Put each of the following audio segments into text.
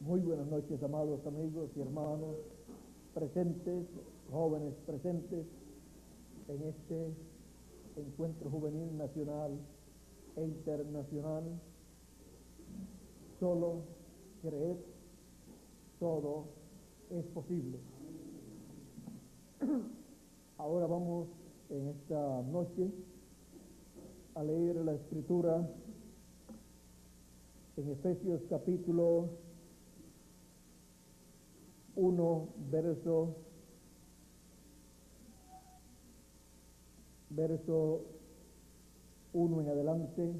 Muy buenas noches, amados amigos y hermanos presentes, jóvenes presentes en este encuentro juvenil nacional e internacional. Solo creed, todo es posible. Ahora vamos en esta noche a leer la Escritura en Efesios capítulo 1, verso 1 en adelante,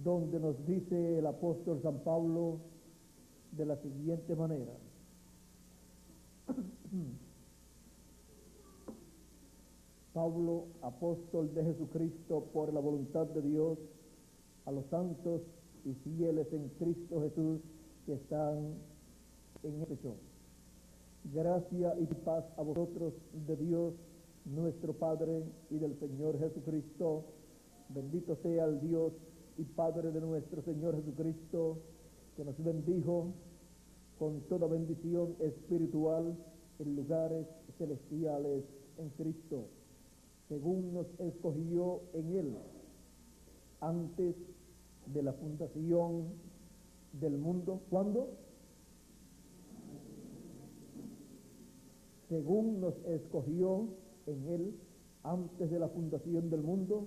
donde nos dice el apóstol San Pablo de la siguiente manera: Pablo, apóstol de Jesucristo por la voluntad de Dios, a los santos y fieles en Cristo Jesús que están en Éfeso. Gracia y paz a vosotros de Dios nuestro Padre y del Señor Jesucristo. Bendito sea el Dios y Padre de nuestro Señor Jesucristo, que nos bendijo con toda bendición espiritual en lugares celestiales en Cristo, según nos escogió en Él antes de la fundación del mundo. ¿Cuándo? Según nos escogió en Él antes de la fundación del mundo,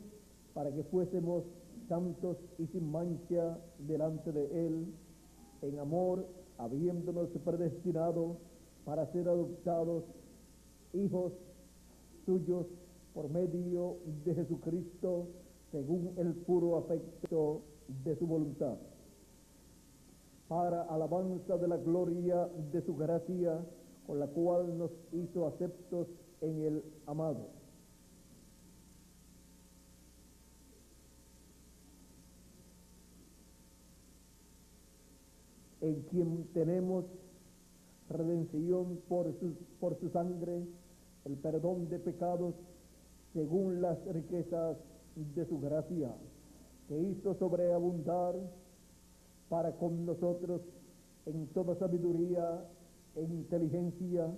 para que fuésemos santos y sin mancha delante de Él, en amor, habiéndonos predestinado para ser adoptados hijos suyos por medio de Jesucristo, según el puro afecto de su voluntad, para alabanza de la gloria de su gracia, con la cual nos hizo aceptos en el amado. En quien tenemos redención por su sangre, el perdón de pecados, según las riquezas de su gracia, que hizo sobreabundar para con nosotros en toda sabiduría e inteligencia,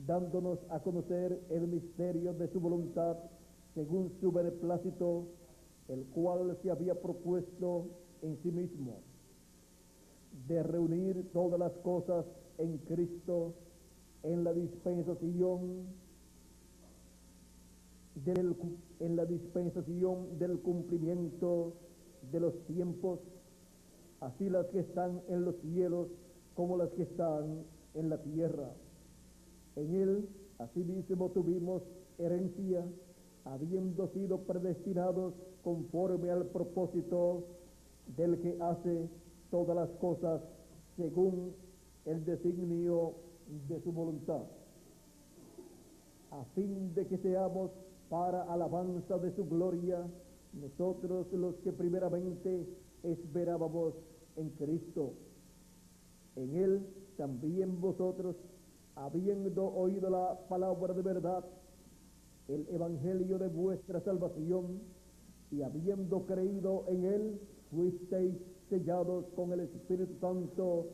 dándonos a conocer el misterio de su voluntad, según su beneplácito, el cual se había propuesto en sí mismo, de reunir todas las cosas en Cristo, en la dispensación del cumplimiento de los tiempos, así las que están en los cielos como las que están en la tierra. En Él, asimismo, tuvimos herencia, habiendo sido predestinados conforme al propósito del que hace todas las cosas según el designio de su voluntad, a fin de que seamos para alabanza de su gloria, nosotros los que primeramente esperábamos en Cristo. En Él también vosotros, habiendo oído la palabra de verdad, el evangelio de vuestra salvación, y habiendo creído en Él, fuisteis sellados con el Espíritu Santo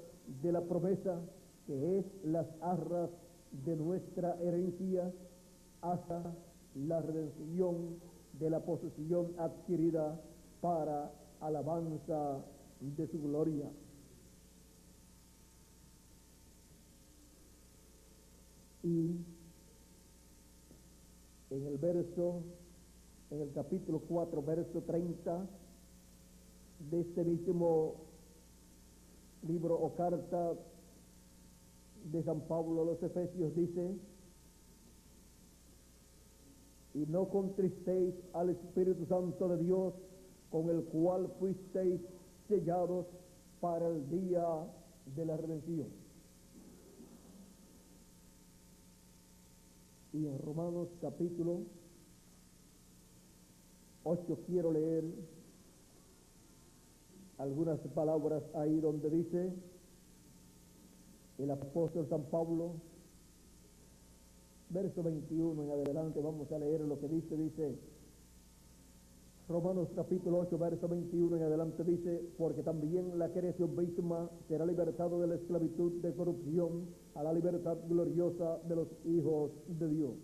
de la promesa, que es las arras de nuestra herencia, hasta la redención de la posesión adquirida para alabanza de su gloria. Y en el capítulo 4, verso 30 de este mismo libro o carta de San Pablo a los Efesios, dice: y no contristéis al Espíritu Santo de Dios, con el cual fuisteis sellados para el día de la redención. Y en Romanos capítulo 8 quiero leer algunas palabras ahí donde dice el apóstol San Pablo, verso 21 en adelante, vamos a leer lo que dice: Romanos capítulo 8, verso 21 en adelante dice, porque también la creación misma será libertada de la esclavitud de corrupción a la libertad gloriosa de los hijos de Dios.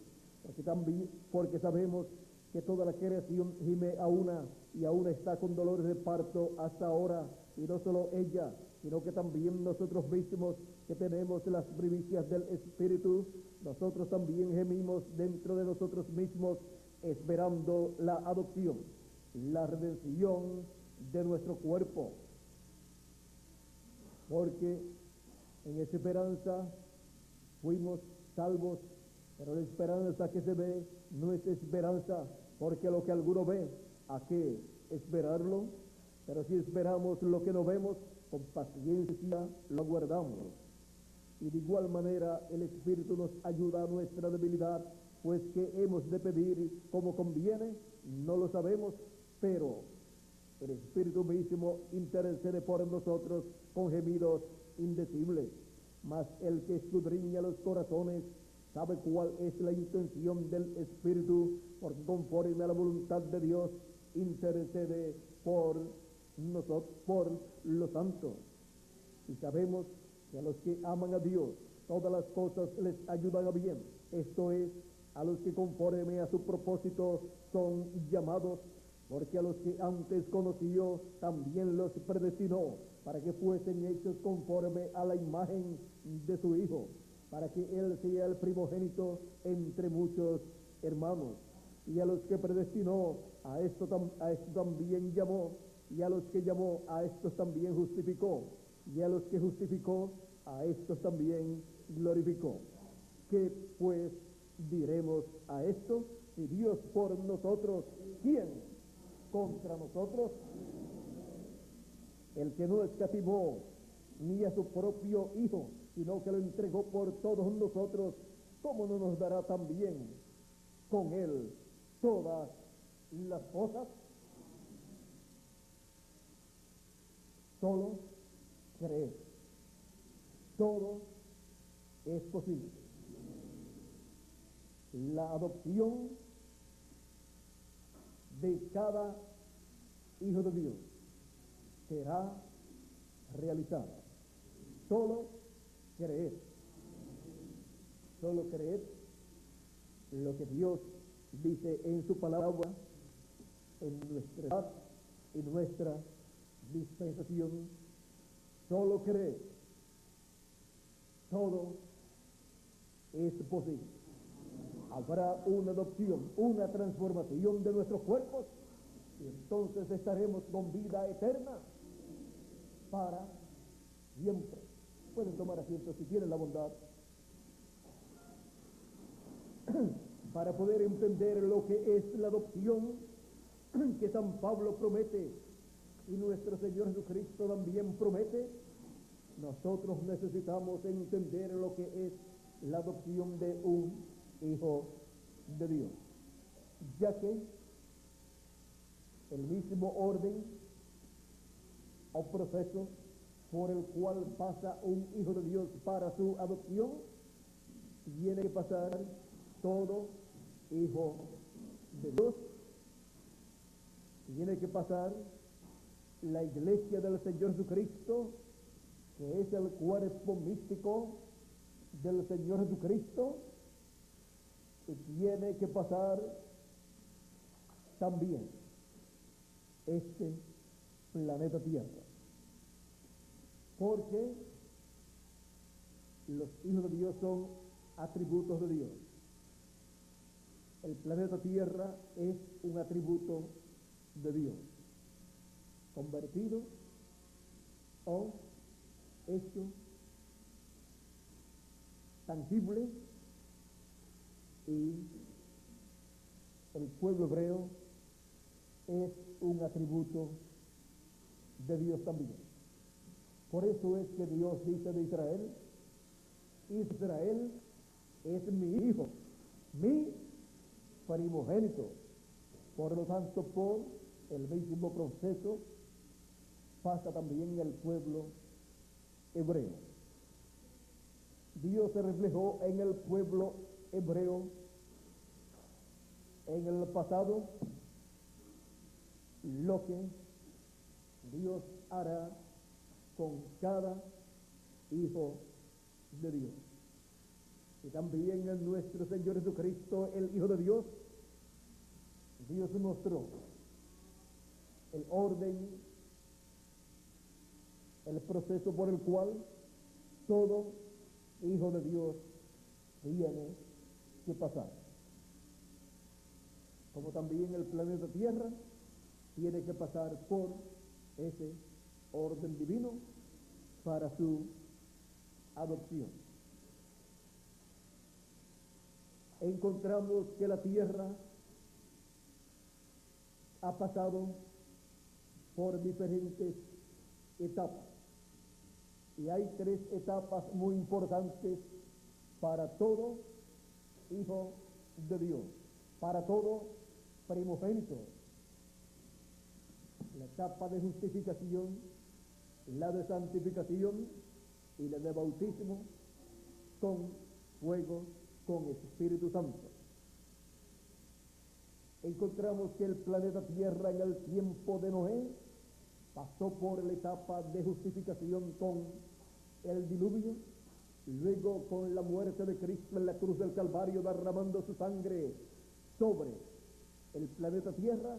Porque sabemos que toda la creación gime a una y aún está con dolores de parto hasta ahora, y no solo ella, sino que también nosotros mismos que tenemos las primicias del Espíritu, nosotros también gemimos dentro de nosotros mismos, esperando la adopción, la redención de nuestro cuerpo, porque en esa esperanza fuimos salvos. Pero la esperanza que se ve no es esperanza, porque lo que alguno ve, ¿a qué esperarlo? Pero si esperamos lo que no vemos, con paciencia lo aguardamos. Y de igual manera el Espíritu nos ayuda a nuestra debilidad, pues que hemos de pedir como conviene, no lo sabemos, pero el Espíritu mismo intercede por nosotros con gemidos indecibles. Mas el que escudriña los corazones sabe cuál es la intención del Espíritu, porque conforme a la voluntad de Dios intercede por nosotros, por los santos. Y sabemos que a los que aman a Dios, todas las cosas les ayudan a bien. Esto es, a los que conforme a su propósito son llamados, porque a los que antes conoció, también los predestinó, para que fuesen hechos conforme a la imagen de su Hijo, para que Él sea el primogénito entre muchos hermanos. Y a los que predestinó, a esto también llamó, y a los que llamó, a estos también justificó, y a los que justificó, a estos también glorificó. ¿Qué pues diremos a esto? Si Dios por nosotros, ¿quién contra nosotros? El que no escatimó ni a su propio Hijo, sino que lo entregó por todos nosotros, ¿cómo no nos dará también con Él todas las cosas? Solo creer. Todo es posible. La adopción de cada hijo de Dios será realizada. Solo creer. Solo creer lo que Dios dice en su palabra, en nuestra edad, en nuestra dispensación. Solo creer. Todo es posible. Habrá una adopción, una transformación de nuestros cuerpos, y entonces estaremos con vida eterna para siempre. Pueden tomar asiento si tienen la bondad. Para poder entender lo que es la adopción que San Pablo promete y nuestro Señor Jesucristo también promete, nosotros necesitamos entender lo que es la adopción de un hijo de Dios, ya que el mismo orden o proceso por el cual pasa un hijo de Dios para su adopción, tiene que pasar todo hijo de Dios, tiene que pasar la iglesia del Señor Jesucristo, que es el cuerpo místico del Señor Jesucristo, y tiene que pasar también este planeta Tierra, porque los hijos de Dios son atributos de Dios. El planeta Tierra es un atributo de Dios, convertido o hecho tangible, y el pueblo hebreo es un atributo de Dios también. Por eso es que Dios dice de Israel: Israel es mi hijo, mi primogénito. Por lo tanto, por el mismo proceso pasa también el pueblo hebreo. Dios se reflejó en el pueblo hebreo en el pasado, lo que Dios hará con cada hijo de Dios. Y también en nuestro Señor Jesucristo, el Hijo de Dios, Dios mostró el orden, el proceso por el cual todo hijo de Dios tiene que pasar. Como también el planeta Tierra tiene que pasar por ese orden divino para su adopción. Encontramos que la Tierra ha pasado por diferentes etapas. Y hay 3 etapas muy importantes para todo hijo de Dios, para todo primogénito. La etapa de justificación, la de santificación y la de bautismo con fuego, con Espíritu Santo. Encontramos que el planeta Tierra en el tiempo de Noé pasó por la etapa de justificación con el diluvio, luego con la muerte de Cristo en la cruz del Calvario derramando su sangre sobre el planeta Tierra,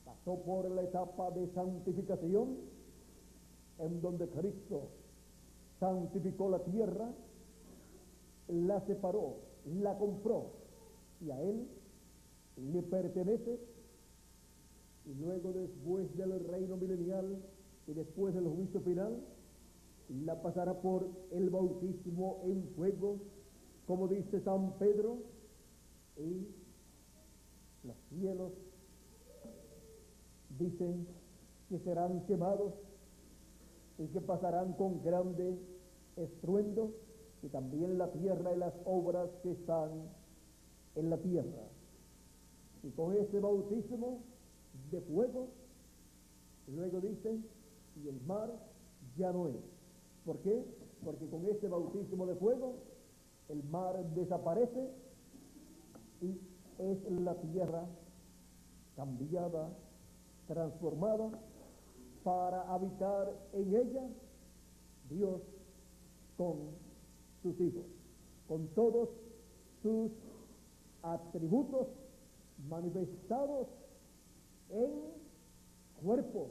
pasó por la etapa de santificación, en donde Cristo santificó la tierra, la separó, la compró, y a Él le pertenece, y luego después del reino milenial y después del juicio final, la pasará por el bautismo en fuego, como dice San Pedro, y los cielos dicen que serán quemados y que pasarán con grande estruendo, y también la tierra y las obras que están en la tierra. Y con ese bautismo de fuego, luego dice, y el mar ya no es. ¿Por qué? Porque con ese bautismo de fuego, el mar desaparece y es la tierra cambiada, transformada, para habitar en ella Dios con sus hijos, con todos sus atributos manifestados en cuerpo.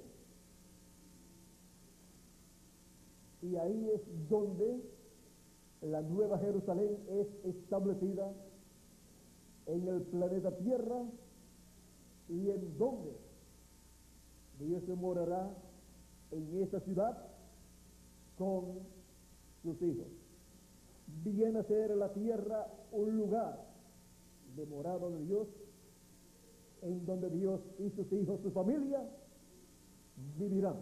Y ahí es donde la Nueva Jerusalén es establecida en el planeta Tierra, y en donde Dios se morará en esa ciudad con sus hijos. Viene a ser la tierra un lugar de morada de Dios, en donde Dios y sus hijos, su familia, vivirán.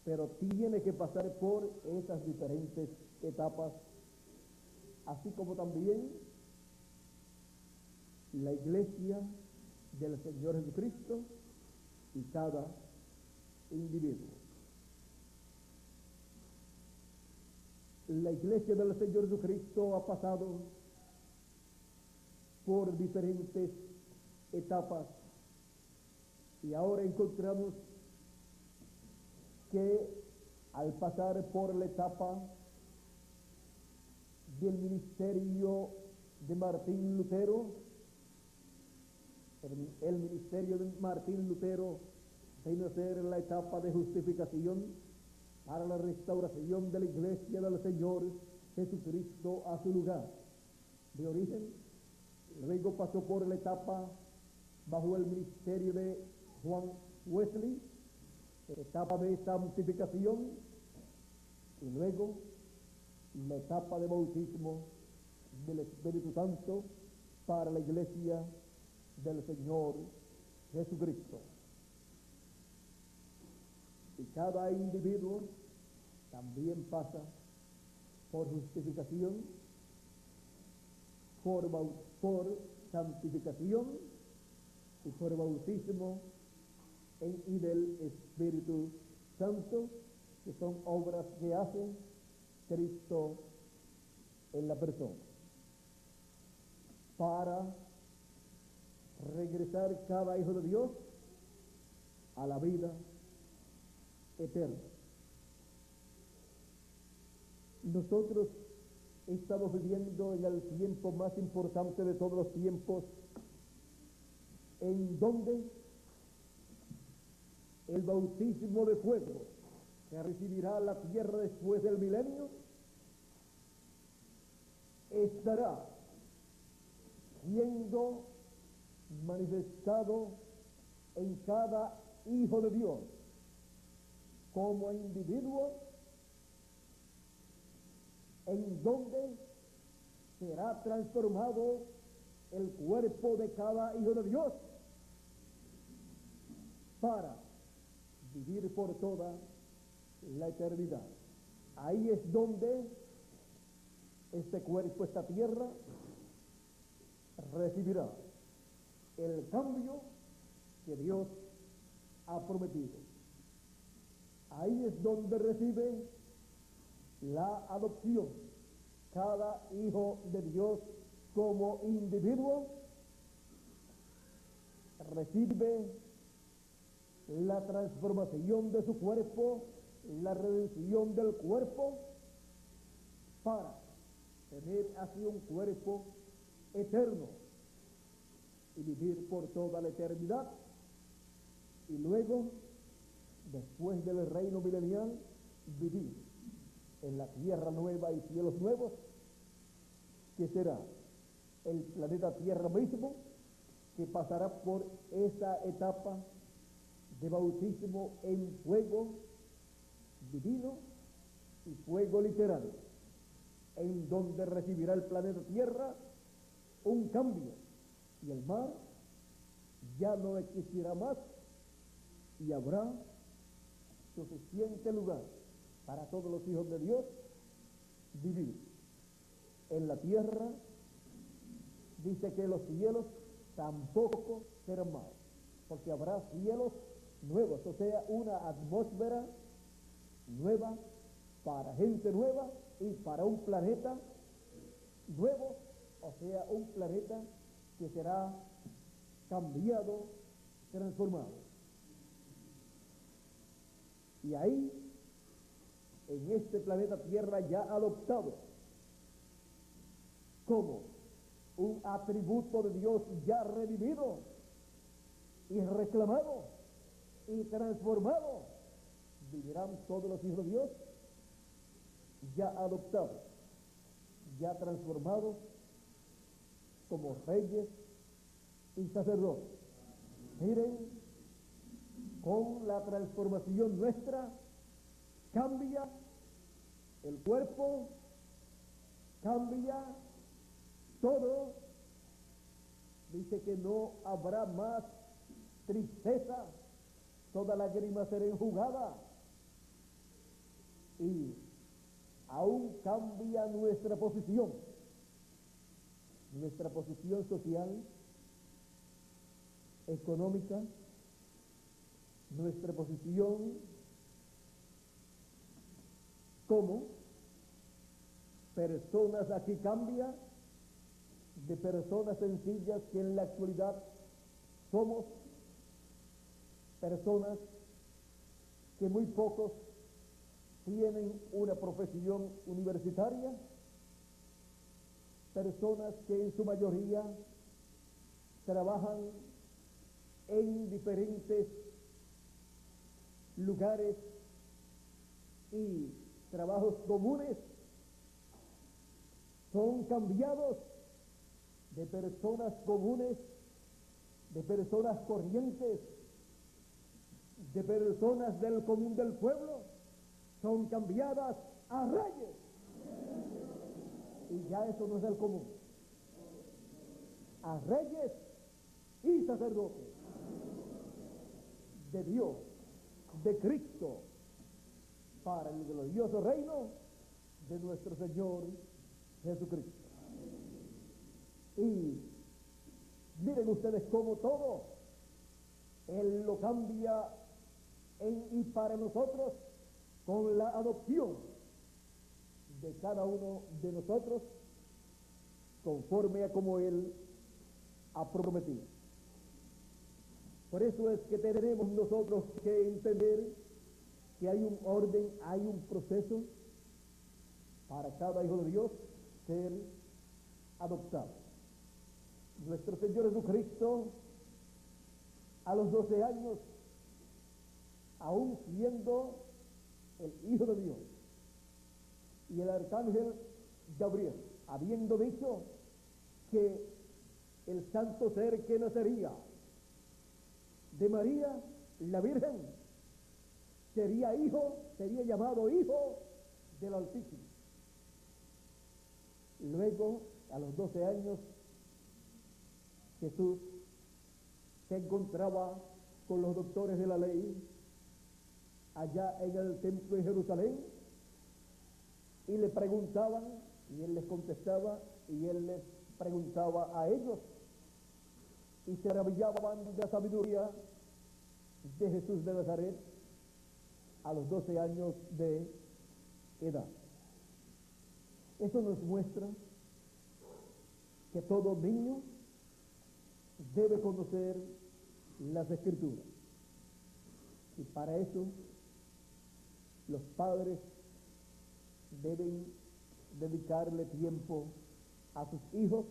Pero tiene que pasar por esas diferentes etapas, así como también la iglesia del Señor Jesucristo y cada individuo. La iglesia del Señor Jesucristo ha pasado por diferentes etapas, y ahora encontramos que al pasar por la etapa del ministerio de Martín Lutero, el ministerio de Martín Lutero vino a ser la etapa de justificación para la restauración de la iglesia del Señor Jesucristo a su lugar de origen. Luego pasó por la etapa bajo el ministerio de Juan Wesley, etapa de santificación, y luego la etapa de bautismo del Espíritu Santo para la iglesia del Señor Jesucristo. Y cada individuo también pasa por justificación, por santificación y por bautismo y del Espíritu Santo, que son obras que hace Cristo en la persona, para regresar ingresar cada hijo de Dios a la vida eterna. Nosotros estamos viviendo en el tiempo más importante de todos los tiempos, en donde el bautismo de fuego que recibirá la tierra después del milenio estará siendo manifestado en cada hijo de Dios como individuo, en donde será transformado el cuerpo de cada hijo de Dios para vivir por toda la eternidad. Ahí es donde este cuerpo, esta tierra, recibirá el cambio que Dios ha prometido. Ahí es donde recibe la adopción cada hijo de Dios como individuo, recibe la transformación de su cuerpo, la redención del cuerpo, para tener así un cuerpo eterno y vivir por toda la eternidad. Y luego, después del reino milenial, vivir en la tierra nueva y cielos nuevos, que será el planeta Tierra mismo, que pasará por esa etapa de bautismo en fuego divino y fuego literal, en donde recibirá el planeta Tierra un cambio, y el mar ya no existirá más, y habrá suficiente lugar para todos los hijos de Dios vivir. En la tierra dice que los cielos tampoco serán más, porque habrá cielos nuevos, o sea, una atmósfera nueva para gente nueva y para un planeta nuevo, o sea, un planeta que será cambiado, transformado. Y ahí, en este planeta Tierra ya adoptado como un atributo de Dios ya redimido y reclamado y transformado, vivirán todos los hijos de Dios ya adoptados, ya transformados como reyes y sacerdotes. Miren, con la transformación nuestra cambia el cuerpo, cambia todo. Dice que no habrá más tristeza, toda lágrima será enjugada, y aún cambia nuestra posición social, económica, nuestra posición como personas. Aquí cambia de personas sencillas que en la actualidad somos personas que muy pocos tienen una profesión universitaria, personas que en su mayoría trabajan en diferentes lugares y trabajos comunes, son cambiados de personas comunes, de personas corrientes, de personas del común del pueblo, son cambiadas a reyes. Y ya eso no es el común. A reyes y sacerdotes de Dios, de Cristo, para el glorioso reino de nuestro Señor Jesucristo. Y miren ustedes cómo todo Él lo cambia en y para nosotros con la adopción de cada uno de nosotros conforme a como Él ha prometido. Por eso es que tenemos nosotros que entender que hay un orden, hay un proceso para cada hijo de Dios ser adoptado. Nuestro Señor Jesucristo, a los 12 años, aún siendo el Hijo de Dios, y el arcángel Gabriel, habiendo dicho que el santo ser que nacería de María, la Virgen, sería llamado Hijo del Altísimo. Luego, a los 12 años, Jesús se encontraba con los doctores de la ley allá en el templo de Jerusalén y le preguntaban, y él les contestaba, y él les preguntaba a ellos, y se maravillaban de la sabiduría de Jesús de Nazaret a los 12 años de edad. Eso nos muestra que todo niño debe conocer las Escrituras, y para eso los padres deben dedicarle tiempo a sus hijos,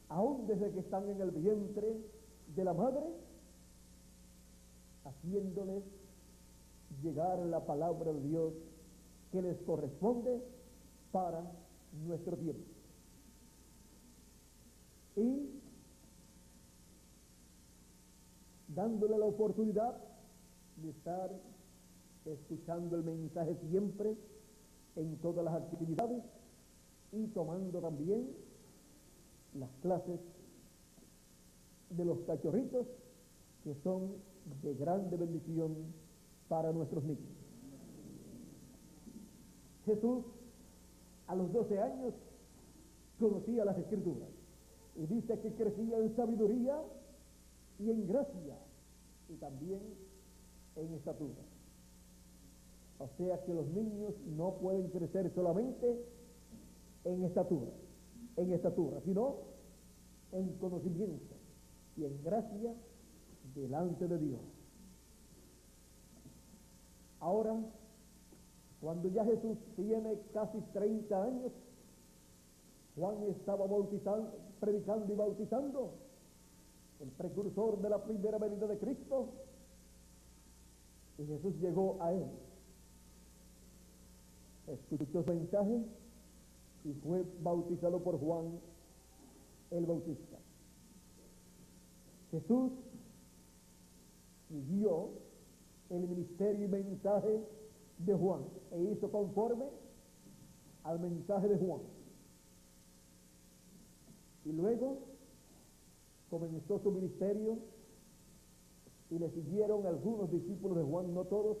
aún desde que están en el vientre de la madre, haciéndoles llegar la palabra de Dios que les corresponde para nuestro tiempo. Y dándole la oportunidad de estar escuchando el mensaje siempre en todas las actividades y tomando también las clases de los cachorritos, que son de grande bendición para nuestros niños. Jesús, a los 12 años, conocía las Escrituras, y dice que crecía en sabiduría y en gracia, y también en estatura. O sea que los niños no pueden crecer solamente en estatura, sino en conocimiento y en gracia delante de Dios. Ahora, cuando ya Jesús tiene casi 30 años, Juan estaba predicando y bautizando, el precursor de la primera venida de Cristo, y Jesús llegó a él, escuchó su mensaje y fue bautizado por Juan el Bautista. Jesús siguió el ministerio y mensaje de Juan e hizo conforme al mensaje de Juan, y luego comenzó su ministerio y le siguieron algunos discípulos de Juan, no todos,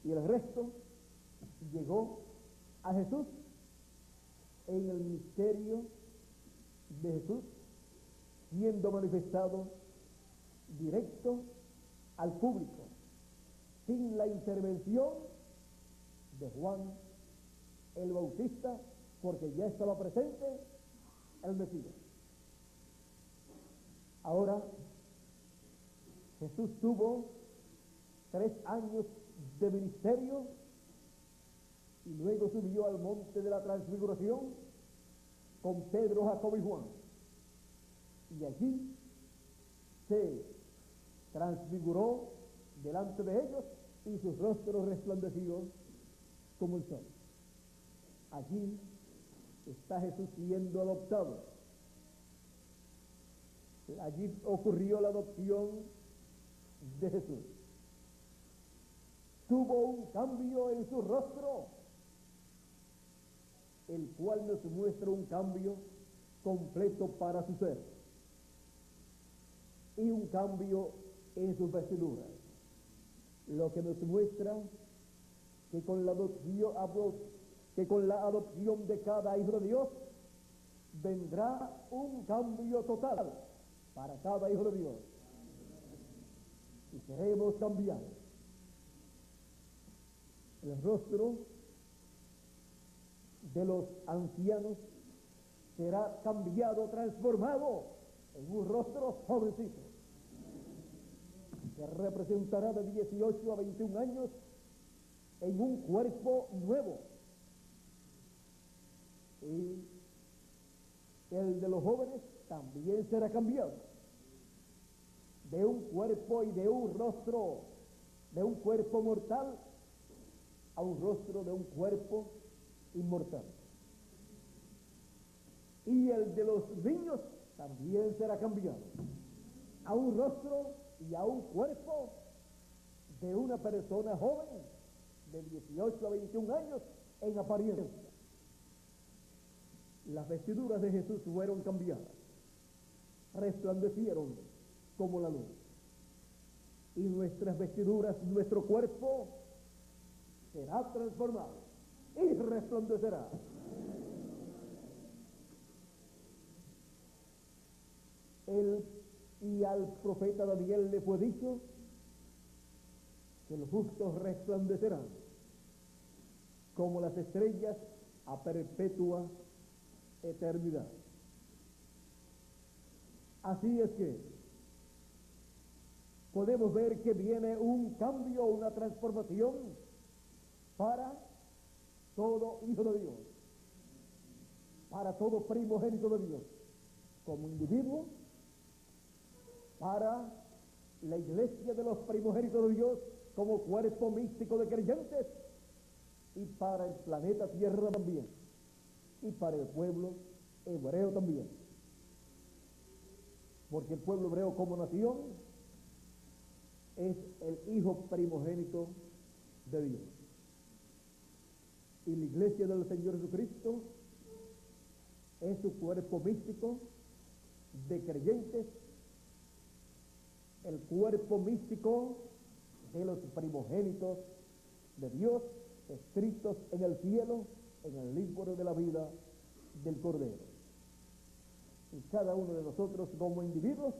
y el resto llegó a Jesús en el ministerio de Jesús, siendo manifestado directo al público, sin la intervención de Juan el Bautista, porque ya estaba presente el Mesías. Ahora, Jesús tuvo 3 años de ministerio y luego subió al monte de la transfiguración con Pedro, Jacobo y Juan, y allí se transfiguró delante de ellos y sus rostros resplandecieron como el sol. Allí está Jesús siendo adoptado. Allí ocurrió la adopción de Jesús. Tuvo un cambio en su rostro, el cual nos muestra un cambio completo para su ser, y un cambio en sus vestiduras, lo que nos muestra que con la adopción de cada hijo de Dios vendrá un cambio total para cada hijo de Dios, y seremos cambiados. El rostro de los ancianos será cambiado, transformado en un rostro jovencito. que representará de 18 a 21 años en un cuerpo nuevo. Y el de los jóvenes también será cambiado de un cuerpo y de un rostro, de un cuerpo mortal a un rostro de un cuerpo inmortal. Y el de los niños también será cambiado a un rostro y a un cuerpo de una persona joven de 18 a 21 años en apariencia. Las vestiduras de Jesús fueron cambiadas, resplandecieron como la luz. Y nuestras vestiduras, nuestro cuerpo será transformado y resplandecerá. Y al profeta Daniel le fue dicho que los justos resplandecerán como las estrellas a perpetua eternidad. Así es que podemos ver que viene un cambio, una transformación para todo hijo de Dios, para todo primogénito de Dios, como individuo, para la iglesia de los primogénitos de Dios como cuerpo místico de creyentes, y para el planeta Tierra también, y para el pueblo hebreo también, porque el pueblo hebreo como nación es el hijo primogénito de Dios, y la iglesia del Señor Jesucristo es su cuerpo místico de creyentes, el cuerpo místico de los primogénitos de Dios, escritos en el cielo, en el libro de la vida del Cordero. Y cada uno de nosotros como individuos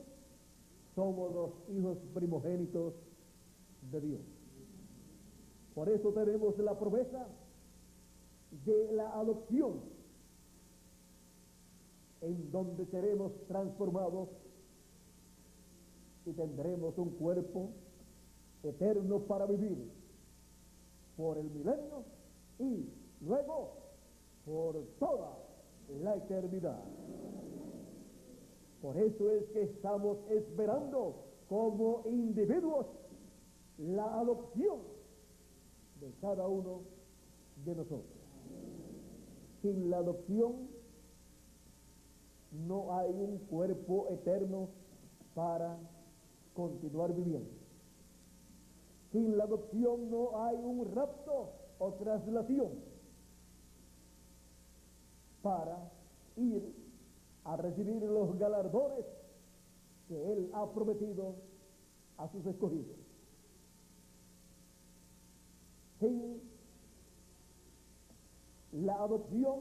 somos los hijos primogénitos de Dios. Por eso tenemos la promesa de la adopción, en donde seremos transformados y tendremos un cuerpo eterno para vivir por el milenio y luego por toda la eternidad. Por eso es que estamos esperando como individuos la adopción de cada uno de nosotros. Sin la adopción no hay un cuerpo eterno para continuar viviendo. Sin la adopción no hay un rapto o traslación para ir a recibir los galardones que Él ha prometido a sus escogidos. Sin la adopción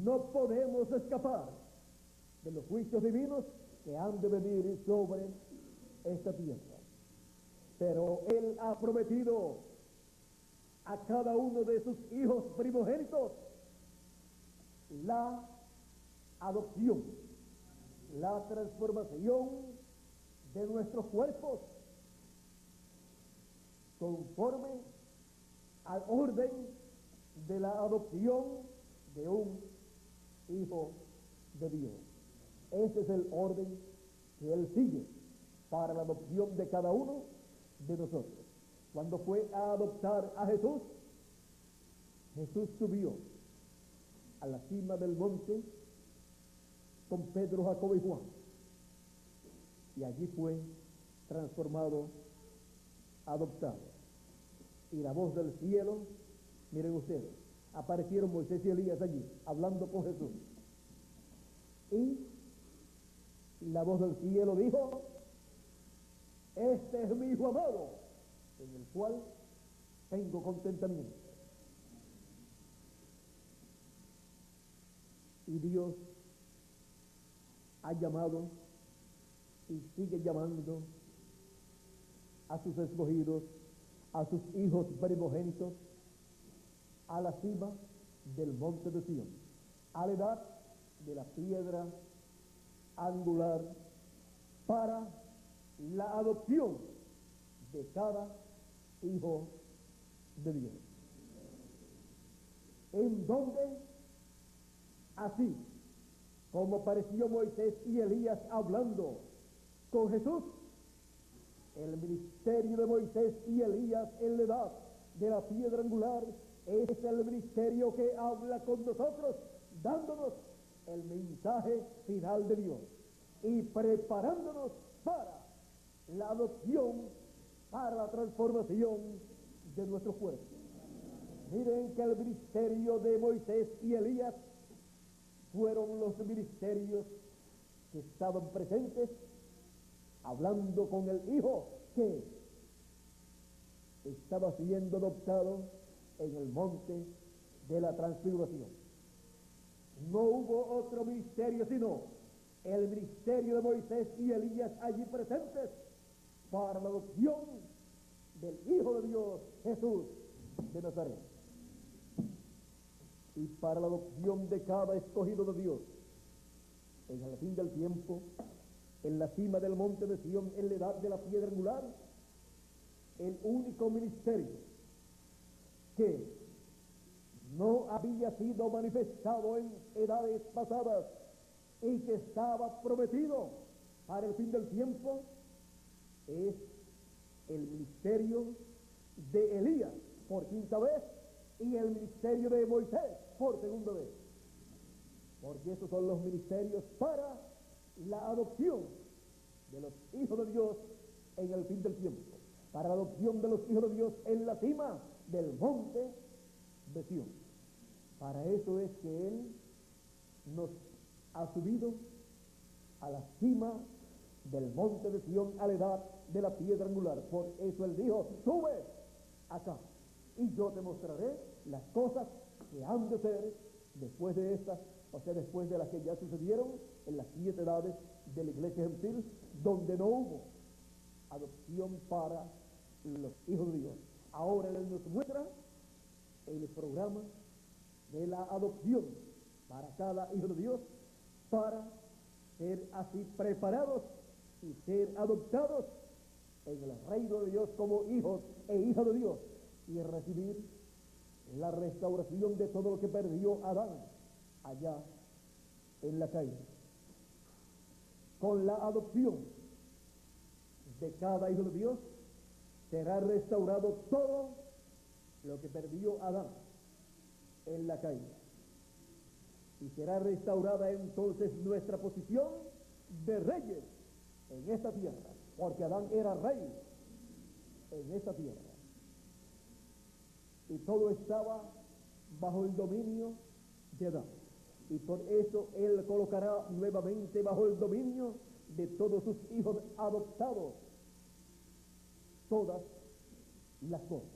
no podemos escapar de los juicios divinos que han de venir sobre esta tierra. Pero Él ha prometido a cada uno de sus hijos primogénitos la adopción, la transformación de nuestros cuerpos conforme al orden de la adopción de un hijo de Dios. Ese es el orden que Él sigue para la adopción de cada uno de nosotros. Cuando fue a adoptar a Jesús, Jesús subió a la cima del monte con Pedro, Jacobo y Juan, y allí fue transformado, adoptado. Y la voz del cielo, miren ustedes, aparecieron Moisés y Elías allí, hablando con Jesús. Y la voz del cielo dijo: este es mi hijo amado, en el cual tengo contentamiento. Y Dios ha llamado y sigue llamando a sus escogidos, a sus hijos primogénitos, a la cima del monte de Sión, a la edad de la piedra angular, para la adopción de cada hijo de Dios. En donde, así como apareció Moisés y Elías hablando con Jesús, el ministerio de Moisés y Elías en la edad de la piedra angular es el ministerio que habla con nosotros, dándonos el mensaje final de Dios y preparándonos para la adopción, para la transformación de nuestro cuerpo. Miren que el ministerio de Moisés y Elías fueron los ministerios que estaban presentes hablando con el hijo que estaba siendo adoptado en el monte de la transfiguración. No hubo otro ministerio sino el ministerio de Moisés y Elías allí presentes para la adopción del Hijo de Dios, Jesús de Nazaret, y para la adopción de cada escogido de Dios en el fin del tiempo, en la cima del monte de Sión, en la edad de la piedra angular. El único ministerio que no había sido manifestado en edades pasadas y que estaba prometido para el fin del tiempo es el ministerio de Elías por quinta vez y el ministerio de Moisés por segunda vez, porque esos son los ministerios para la adopción de los hijos de Dios en el fin del tiempo, para la adopción de los hijos de Dios en la cima del monte de Sión. Para eso es que Él nos ha subido a la cima del monte de Sión, a la edad de la piedra angular. Por eso Él dijo: sube acá y yo te mostraré las cosas que han de ser después de estas, o sea, después de las que ya sucedieron en las 7 edades de la iglesia gentil, donde no hubo adopción para los hijos de Dios. Ahora Él nos muestra el programa de la adopción para cada hijo de Dios, para ser así preparados y ser adoptados en el reino de Dios como hijos e hijas de Dios, y recibir la restauración de todo lo que perdió Adán allá en la caída. Con la adopción de cada hijo de Dios será restaurado todo lo que perdió Adán en la caída, y será restaurada entonces nuestra posición de reyes en esta tierra, porque Adán era rey en esta tierra y todo estaba bajo el dominio de Adán, y por eso Él colocará nuevamente bajo el dominio de todos sus hijos adoptados todas las cosas.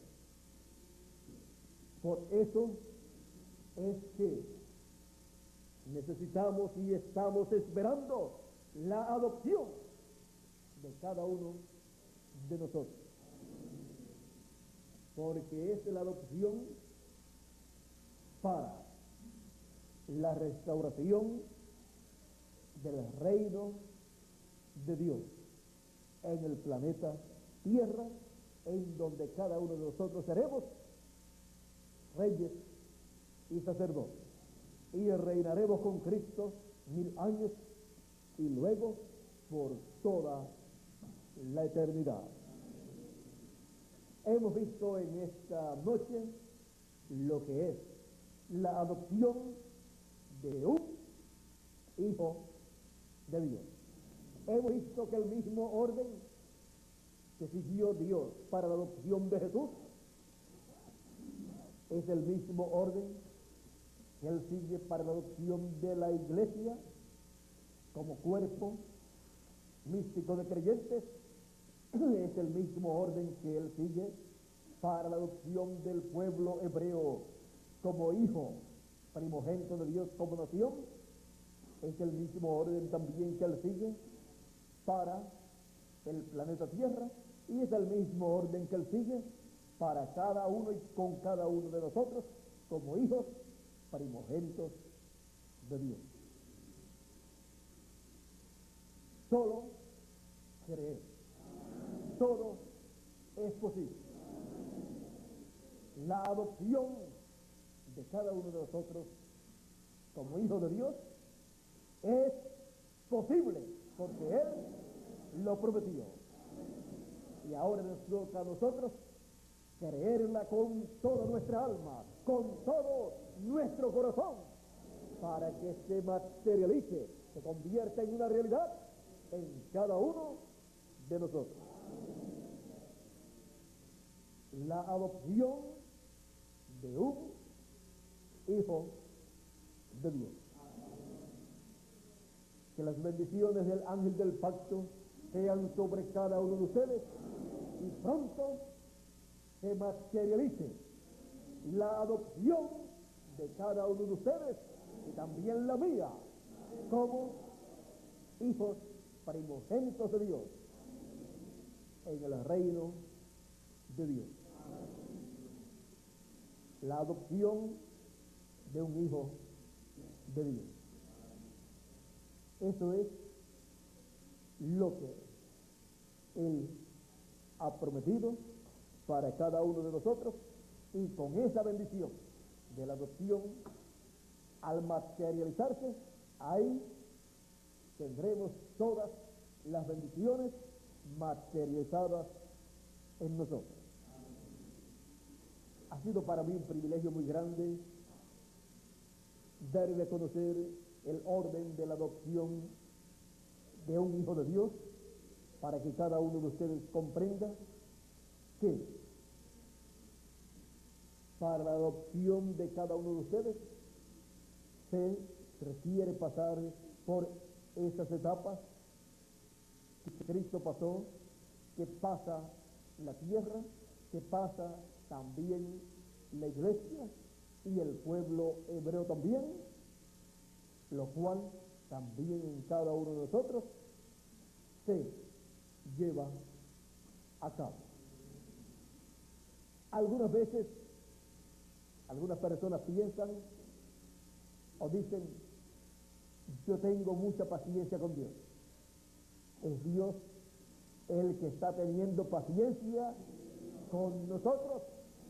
Por eso es que necesitamos y estamos esperando la adopción de cada uno de nosotros, porque es la adopción para la restauración del reino de Dios en el planeta Tierra, en donde cada uno de nosotros seremos reyes y sacerdotes, y reinaremos con Cristo 1000 años y luego por toda la eternidad. Hemos visto en esta noche lo que es la adopción de un hijo de Dios. Hemos visto que el mismo orden que siguió Dios para la adopción de Jesús es el mismo orden que Él sigue para la adopción de la iglesia como cuerpo místico de creyentes. Es el mismo orden que Él sigue para la adopción del pueblo hebreo como hijo primogénito de Dios como nación. Es el mismo orden también que Él sigue para el planeta Tierra, y es el mismo orden que Él sigue para cada uno y con cada uno de nosotros como hijos primogénitos de Dios. Solo creer todo es posible. La adopción de cada uno de nosotros como hijos de Dios es posible porque Él lo prometió. Y ahora nos toca a nosotros creerla con toda nuestra alma, con todo nuestro corazón, para que se materialice, se convierta en una realidad en cada uno de nosotros. La adopción de un hijo de Dios. Que las bendiciones del ángel del pacto sean sobre cada uno de ustedes y pronto se materialice la adopción de cada uno de ustedes y también la mía como hijos primogénitos de Dios en el reino de Dios. La adopción de un hijo de Dios. Eso es lo que Él ha prometido para cada uno de nosotros, y con esa bendición de la adopción, al materializarse, ahí tendremos todas las bendiciones materializadas en nosotros. Ha sido para mí un privilegio muy grande darle a conocer el orden de la adopción de un hijo de Dios, para que cada uno de ustedes comprenda que para la adopción de cada uno de ustedes se requiere pasar por esas etapas que Cristo pasó, que pasa la tierra, que pasa también la iglesia y el pueblo hebreo también, lo cual también en cada uno de nosotros se lleva a cabo. Algunas veces, algunas personas piensan o dicen: yo tengo mucha paciencia con Dios. Es Dios el que está teniendo paciencia con nosotros,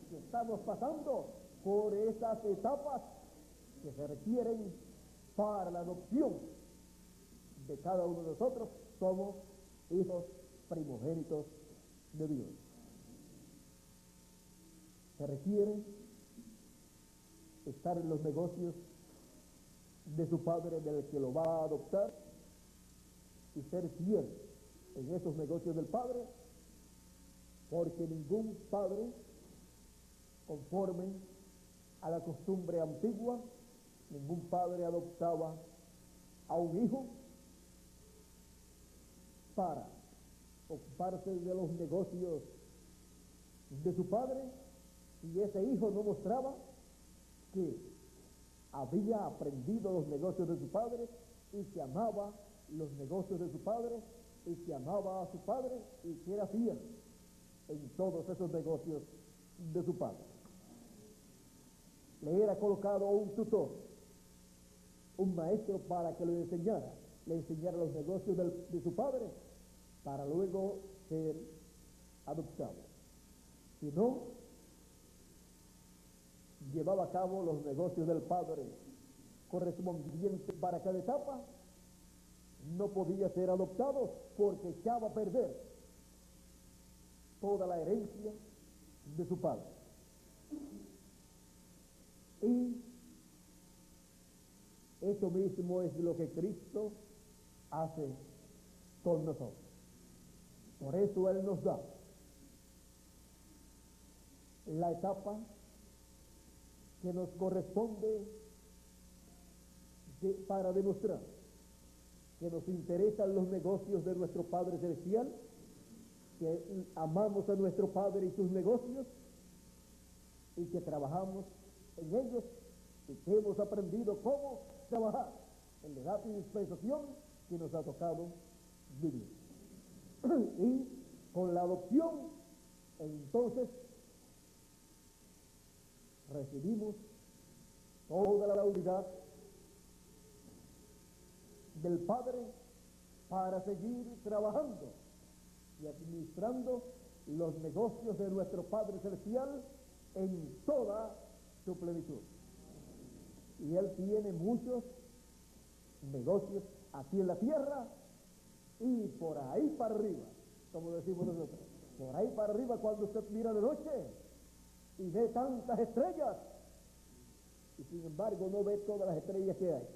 que estamos pasando por esas etapas que se requieren para la adopción de cada uno de nosotros. Somos hijos primogénitos de Dios. Se requiere estar en los negocios de su padre, del que lo va a adoptar, y ser fiel en esos negocios del padre, porque ningún padre, conforme a la costumbre antigua, ningún padre adoptaba a un hijo para ocuparse de los negocios de su padre, y ese hijo no mostraba que había aprendido los negocios de su padre y que amaba los negocios de su padre y que amaba a su padre y que era fiel en todos esos negocios de su padre. Le era colocado un tutor, un maestro, para que le enseñara los negocios de su padre, para luego ser adoptado. Si no llevaba a cabo los negocios del padre correspondientes para cada etapa, no podía ser adoptado, porque echaba a perder toda la herencia de su padre. Y eso mismo es lo que Cristo hace con nosotros. Por eso Él nos da la etapa que nos corresponde para demostrar que nos interesan los negocios de nuestro Padre Celestial, que amamos a nuestro Padre y sus negocios, y que trabajamos en ellos, y que hemos aprendido cómo trabajar en la edad y dispensación que nos ha tocado vivir. Y con la adopción, entonces, recibimos toda la autoridad del Padre para seguir trabajando y administrando los negocios de nuestro Padre Celestial en toda su plenitud. Y Él tiene muchos negocios aquí en la tierra y por ahí para arriba, como decimos nosotros. Por ahí para arriba, cuando usted mira de noche y ve tantas estrellas, y sin embargo no ve todas las estrellas que hay,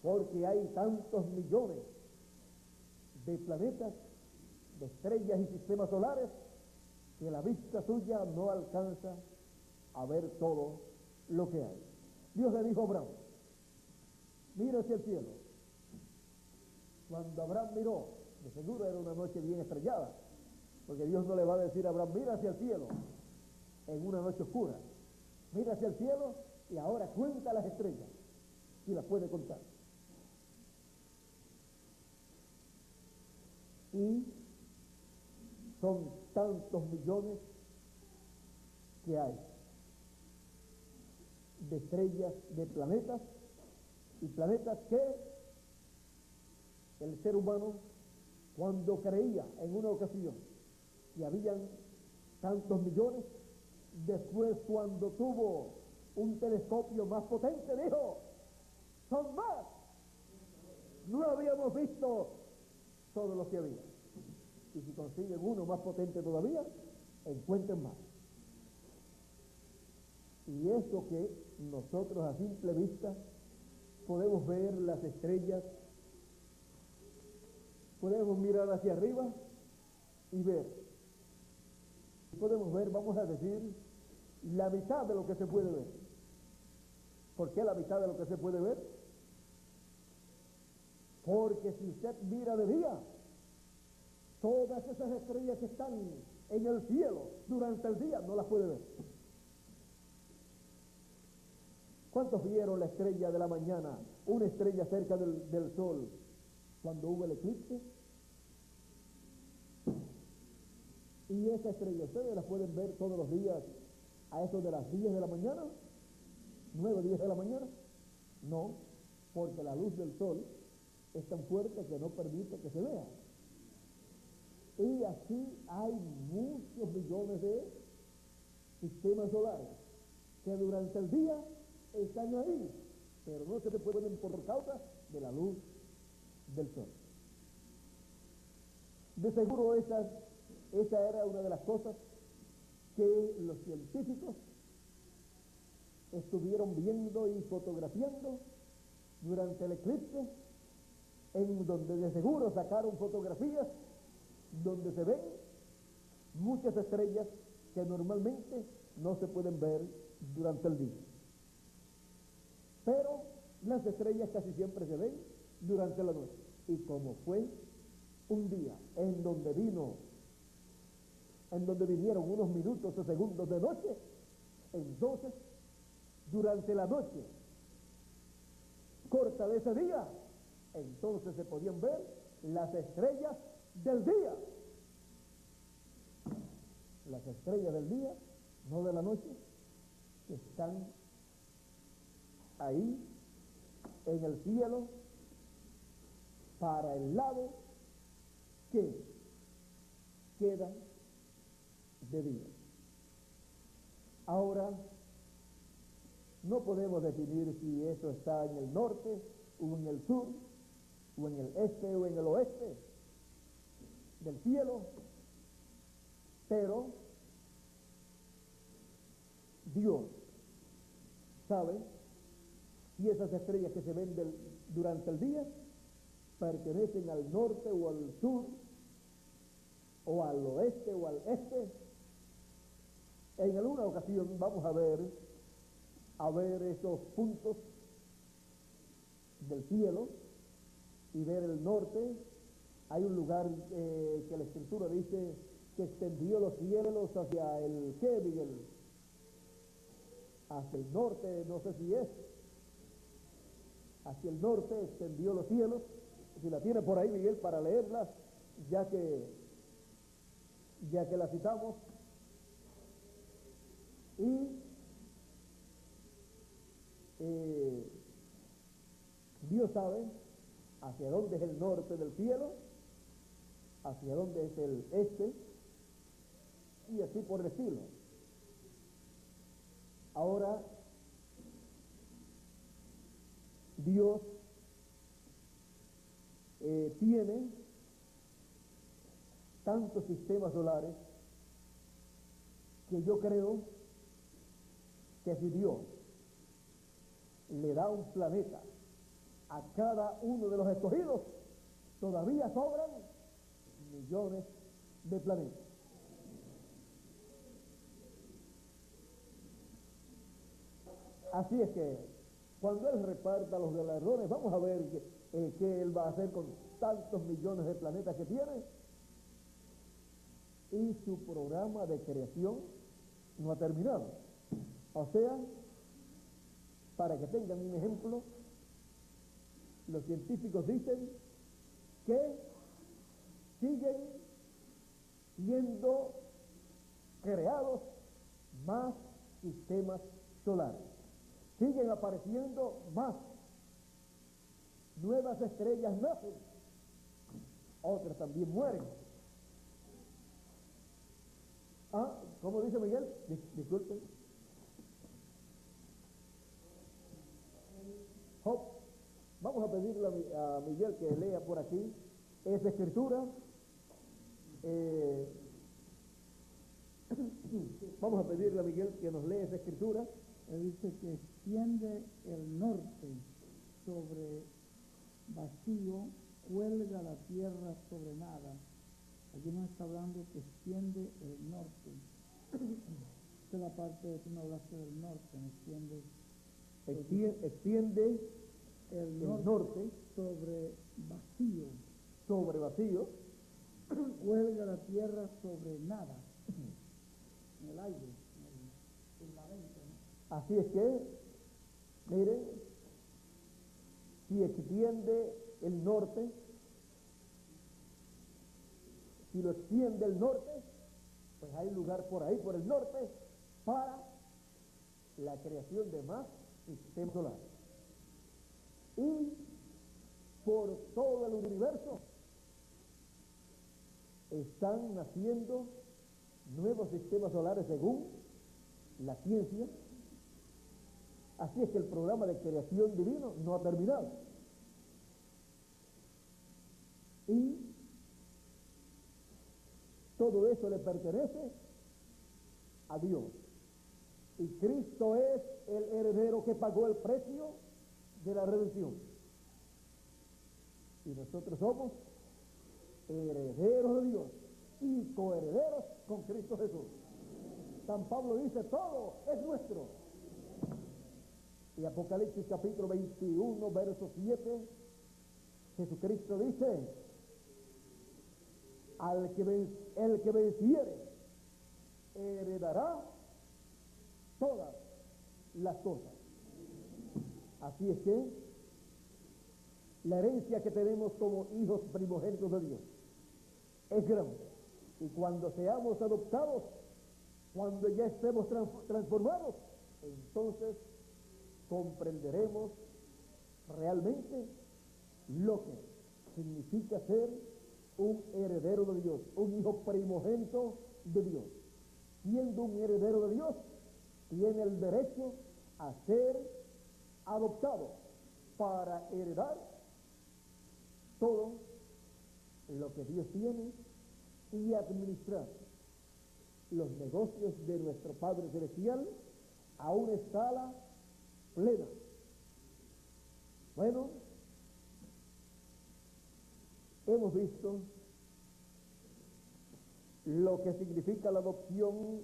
porque hay tantos millones de planetas, de estrellas y sistemas solares, que la vista suya no alcanza a ver todo lo que hay. Dios le dijo a Abraham: mira hacia el cielo. Cuando Abraham miró, de seguro era una noche bien estrellada, porque Dios no le va a decir a Abraham: mira hacia el cielo en una noche oscura. Mira hacia el cielo y ahora cuenta las estrellas, si las puede contar. Y son tantos millones que hay de estrellas, de planetas, y planetas que el ser humano, cuando creía en una ocasión que habían tantos millones, después cuando tuvo un telescopio más potente dijo: son más, no habíamos visto todo lo que había. Y si consiguen uno más potente todavía, encuentren más. Y eso que nosotros a simple vista podemos ver las estrellas, podemos mirar hacia arriba y ver. Podemos ver, vamos a decir, la mitad de lo que se puede ver. ¿Por qué la mitad de lo que se puede ver? Porque si usted mira de día, todas esas estrellas que están en el cielo durante el día no las puede ver. ¿Cuántos vieron la estrella de la mañana, una estrella cerca del sol, cuando hubo el eclipse? Y esa estrella, ¿ustedes la pueden ver todos los días a eso de las 10 de la mañana? 9 o 10 de la mañana. No, porque la luz del sol es tan fuerte que no permite que se vea. Y así hay muchos millones de sistemas solares que durante el día están ahí, pero no se pueden por causa de la luz del sol. De seguro esa era una de las cosas que los científicos estuvieron viendo y fotografiando durante el eclipse, en donde de seguro sacaron fotografías donde se ven muchas estrellas que normalmente no se pueden ver durante el día. Pero las estrellas casi siempre se ven durante la noche. Y como fue un día en donde vinieron unos minutos o segundos de noche, entonces durante la noche corta de ese día, entonces se podían ver las estrellas del día. Las estrellas del día, no de la noche, que están ahí en el cielo para el lado que queda de día. Ahora, no podemos definir si eso está en el norte o en el sur, o en el este o en el oeste del cielo, pero Dios sabe si esas estrellas que se ven durante el día pertenecen al norte o al sur, o al oeste o al este. En alguna ocasión vamos a ver esos puntos del cielo y ver el norte. Hay un lugar que la Escritura dice que extendió los cielos hacia el ¿qué, Miguel? Hacia el norte, no sé si es. Hacia el norte extendió los cielos. Si la tiene por ahí, Miguel, para leerla, ya que la citamos. Y Dios sabe hacia dónde es el norte del cielo, hacia dónde es el este, y así por el estilo. Ahora, Dios tiene tantos sistemas solares que yo creo que si Dios le da un planeta a cada uno de los escogidos, todavía sobran millones de planetas. Así es que cuando Él reparta los galardones, vamos a ver qué Él va a hacer con tantos millones de planetas que tiene. Y su programa de creación no ha terminado. O sea, para que tengan un ejemplo, los científicos dicen que siguen siendo creados más sistemas solares. Siguen apareciendo más. Nuevas estrellas nacen, otras también mueren. ¿Cómo dice Miguel? Disculpen. Vamos a pedirle a Miguel que lea por aquí esa escritura. Vamos a pedirle a Miguel que nos lea esa escritura. Él dice que extiende el norte sobre vacío, cuelga la tierra sobre nada. Aquí nos está hablando que extiende el norte. Esta es la parte de que no hablaste del norte, extiende el norte sobre vacío. Sobre vacío. Cuelga la tierra sobre nada. En el aire, en el firmamento, ¿no? Así es que, miren, si extiende el norte, si lo extiende el norte, pues hay lugar por ahí, por el norte, para la creación de más sistemas solares. Y por todo el universo están naciendo nuevos sistemas solares según la ciencia. Así es que el programa de creación divino no ha terminado. Y todo eso le pertenece a Dios. Y Cristo es el heredero que pagó el precio de la redención. Y nosotros somos herederos de Dios y coherederos con Cristo Jesús. San Pablo dice, todo es nuestro. Y Apocalipsis capítulo 21, verso 7, Jesucristo dice, el que venciere heredará todas las cosas. Así es que la herencia que tenemos como hijos primogénitos de Dios es grande. Y cuando seamos adoptados, cuando ya estemos transformados, entonces comprenderemos realmente lo que significa ser un heredero de Dios, un hijo primogénito de Dios. Siendo un heredero de Dios, tiene el derecho a ser adoptado para heredar todo lo que Dios tiene y administrar los negocios de nuestro Padre Celestial a una escala plena. Bueno, hemos visto lo que significa la adopción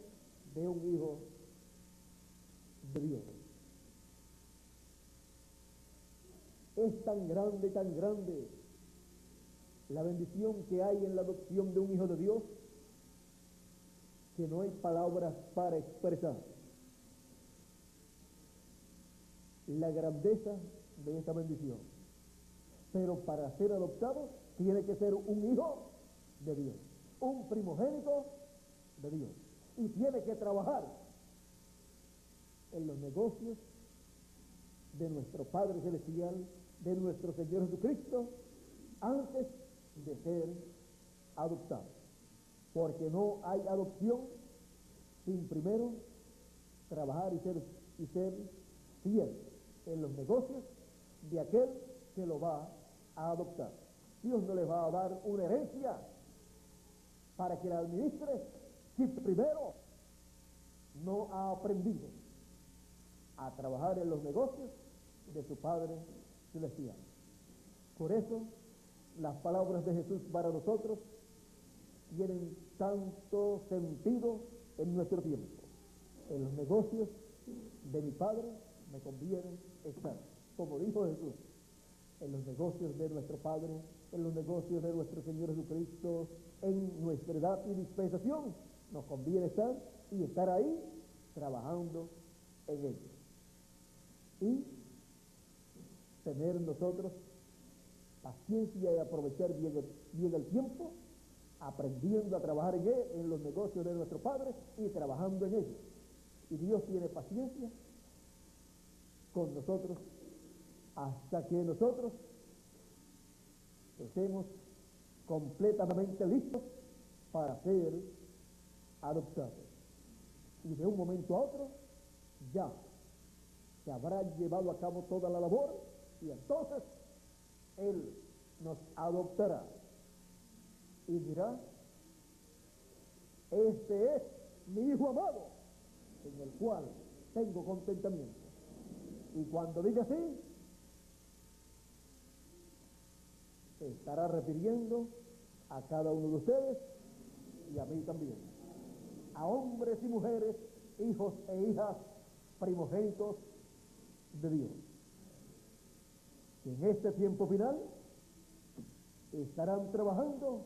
de un hijo de Dios. Es tan grande la bendición que hay en la adopción de un hijo de Dios, que no hay palabras para expresar la grandeza de esta bendición. Pero para ser adoptado tiene que ser un hijo de Dios, un primogénito de Dios, y tiene que trabajar en los negocios de nuestro Padre Celestial, de nuestro Señor Jesucristo, antes de ser adoptados. Porque no hay adopción sin primero trabajar y ser fiel en los negocios de aquel que lo va a adoptar. Dios no le va a dar una herencia para que la administre si primero no ha aprendido a trabajar en los negocios de su Padre Celestial. Por eso, las palabras de Jesús para nosotros tienen tanto sentido en nuestro tiempo. En los negocios de mi Padre me conviene estar, como dijo Jesús, en los negocios de nuestro Padre, en los negocios de nuestro Señor Jesucristo, en nuestra edad y dispensación, nos conviene estar y estar ahí trabajando en ellos. Y tener nosotros paciencia y aprovechar bien el tiempo, aprendiendo a trabajar en los negocios de nuestro Padre y trabajando en ellos. Y Dios tiene paciencia con nosotros hasta que nosotros estemos completamente listos para ser adoptados. Y de un momento a otro ya se habrá llevado a cabo toda la labor y entonces Él nos adoptará y dirá: este es mi Hijo amado, en el cual tengo contentamiento. Y cuando diga así, se estará refiriendo a cada uno de ustedes y a mí también, a hombres y mujeres, hijos e hijas primogénitos de Dios, que en este tiempo final estarán trabajando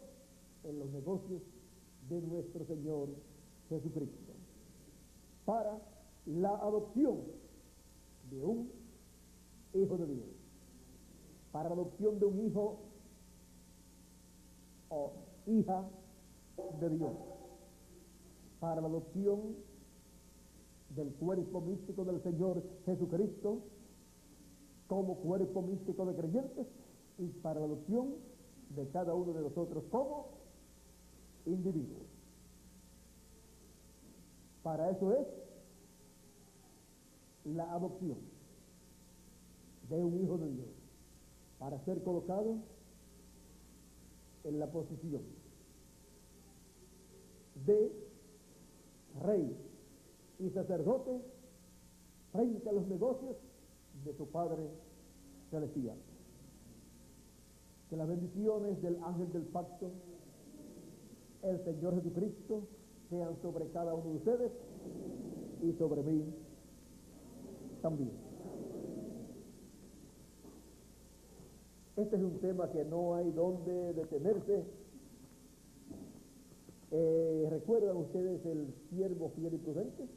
en los negocios de nuestro Señor Jesucristo para la adopción de un hijo de Dios, para la adopción de un hijo o hija de Dios, para la adopción del cuerpo místico del Señor Jesucristo como cuerpo místico de creyentes y para la adopción de cada uno de nosotros como individuos. Para eso es la adopción de un hijo de Dios, para ser colocado en la posición de rey y sacerdote frente a los negocios de su Padre Celestial. Que las bendiciones del ángel del pacto, el Señor Jesucristo, sean sobre cada uno de ustedes y sobre mí también. Este es un tema que no hay donde detenerse. ¿Recuerdan ustedes el siervo fiel y prudente,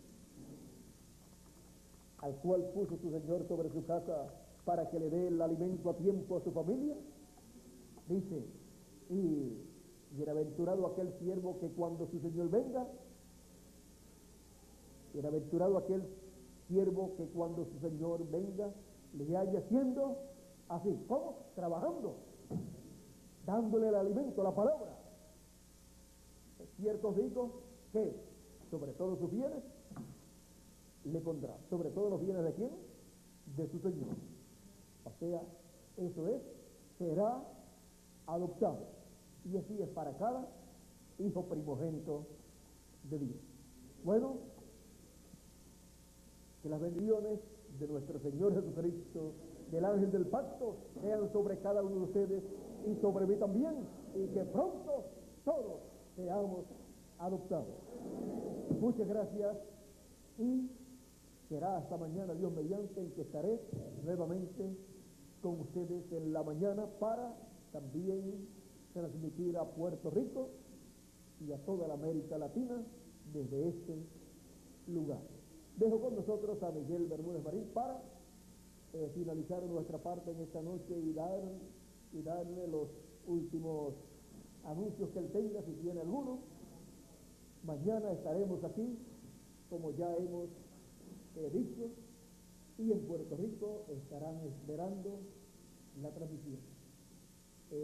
al cual puso su Señor sobre su casa para que le dé el alimento a tiempo a su familia? Dice: y bienaventurado aquel siervo que cuando su Señor venga, bienaventurado aquel siervo que cuando su Señor venga le haya haciendo así. ¿Cómo? Trabajando, dándole el alimento, la palabra. Es cierto, os digo, que sobre todos sus bienes le pondrá. ¿Sobre todos los bienes de quién? De su Señor. O sea, eso es, será adoptado. Y así es para cada hijo primogénito de Dios. Bueno, que las bendiciones de nuestro Señor Jesucristo, del ángel del pacto, sean sobre cada uno de ustedes y sobre mí también, y que pronto todos seamos adoptados. Muchas gracias, y será hasta mañana, Dios mediante, en que estaré nuevamente con ustedes en la mañana para también transmitir a Puerto Rico y a toda la América Latina desde este lugar. Dejo con nosotros a Miguel Bermúdez Marín para finalizar nuestra parte en esta noche y darle los últimos anuncios que él tenga, si tiene alguno. Mañana estaremos aquí, como ya hemos dicho, y en Puerto Rico estarán esperando la transmisión.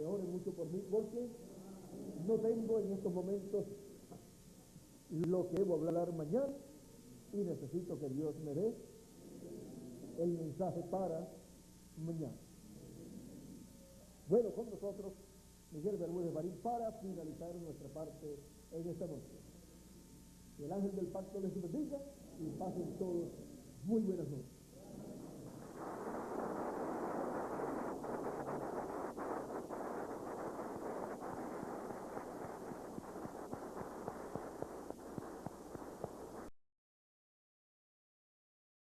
Oren mucho por mí, porque No tengo en estos momentos lo que debo hablar mañana y necesito que Dios me dé el mensaje para mañana. Bueno, con nosotros Miguel Bermúdez Marín para finalizar nuestra parte en esta noche. El ángel del pacto les bendiga y pasen todos muy buenas noches.